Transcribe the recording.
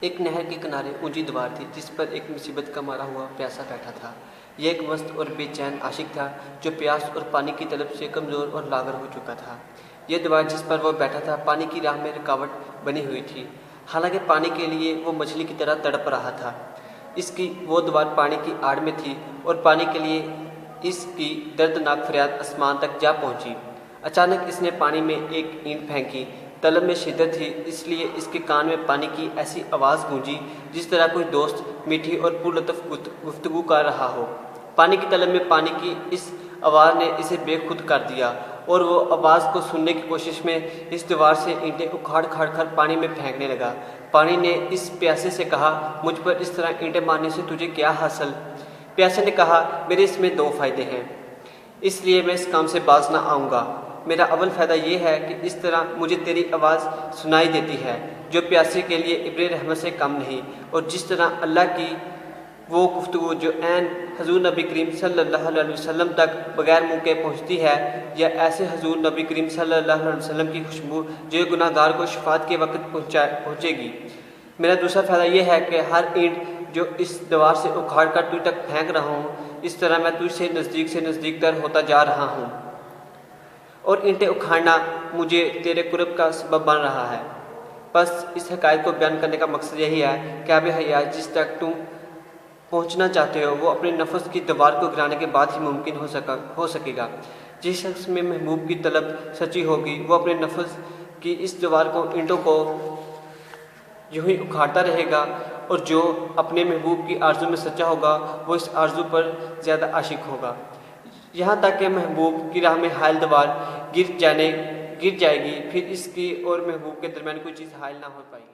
ایک نہر کے کنارے اونچی دیوار تھی جس پر ایک مصیبت کا مارا ہوا پیاسا بیٹھا تھا۔ یہ ایک مست اور بے چین عاشق تھا جو پیاس اور پانی کی طلب سے کمزور اور لاغر ہو چکا تھا۔ یہ دیوار جس پر وہ بیٹھا تھا پانی کی راہ میں رکاوٹ بنی ہوئی تھی، حالانکہ پانی کے لیے وہ مچھلی کی طرح تڑپ رہا تھا۔ اس کی وہ دیوار پانی کی آڑ میں تھی اور پانی کے لیے اس کی دردناک فریاد آسمان تک جا پہنچی۔ اچانک اس نے پانی میں ایک اینٹ پھینکی۔ طلب میں شدت تھی، اس لیے اس کے کان میں پانی کی ایسی آواز گونجی جس طرح کوئی دوست میٹھی اور پرلطف گفتگو کر رہا ہو۔ پانی کی طلب میں پانی کی اس آواز نے اسے بے خود کر دیا اور وہ آواز کو سننے کی کوشش میں اس دیوار سے اینٹیں اکھاڑ کھاڑ کر پانی میں پھینکنے لگا۔ پانی نے اس پیاسے سے کہا، مجھ پر اس طرح اینٹیں مارنے سے تجھے کیا حاصل؟ پیاسے نے کہا، میرے اس میں 2 فائدے ہیں، اس لیے میں اس کام سے باز نہ آؤں گا۔ میرا اول فائدہ یہ ہے کہ اس طرح مجھے تیری آواز سنائی دیتی ہے جو پیاسے کے لیے ابر رحمت سے کم نہیں، اور جس طرح اللہ کی وہ گفتگو جو عین حضور نبی کریم صلی اللہ علیہ وسلم تک بغیر منہ کے پہنچتی ہے، یا ایسے حضور نبی کریم صلی اللہ علیہ وسلم کی خوشبو جو گناہ گار کو شفاعت کے وقت پہنچے گی۔ میرا دوسرا فائدہ یہ ہے کہ ہر اینٹ جو اس دیوار سے اکھاڑ کر تجھ تک پھینک رہا ہوں، اس طرح میں تجھ سے نزدیک تر ہوتا جا رہا ہوں، اور اینٹیں اکھاڑنا مجھے تیرے قرب کا سبب بن رہا ہے۔ بس اس حقائق کو بیان کرنے کا مقصد یہی ہے کہ آب حیات جس تک تم پہنچنا چاہتے ہو وہ اپنے نفس کی دیوار کو گرانے کے بعد ہی ممکن ہو سکے گا۔ جس شخص میں محبوب کی طلب سچی ہوگی وہ اپنے نفس کی اس دیوار کو اینٹوں کو یوں ہی اکھاڑتا رہے گا، اور جو اپنے محبوب کی آرزو میں سچا ہوگا وہ اس آرزو پر زیادہ عاشق ہوگا، یہاں تک کہ محبوب کی راہ میں حائل دیوار گر جائے گی، پھر اس کی اور محبوب کے درمیان کوئی چیز حائل نہ ہو پائے گی۔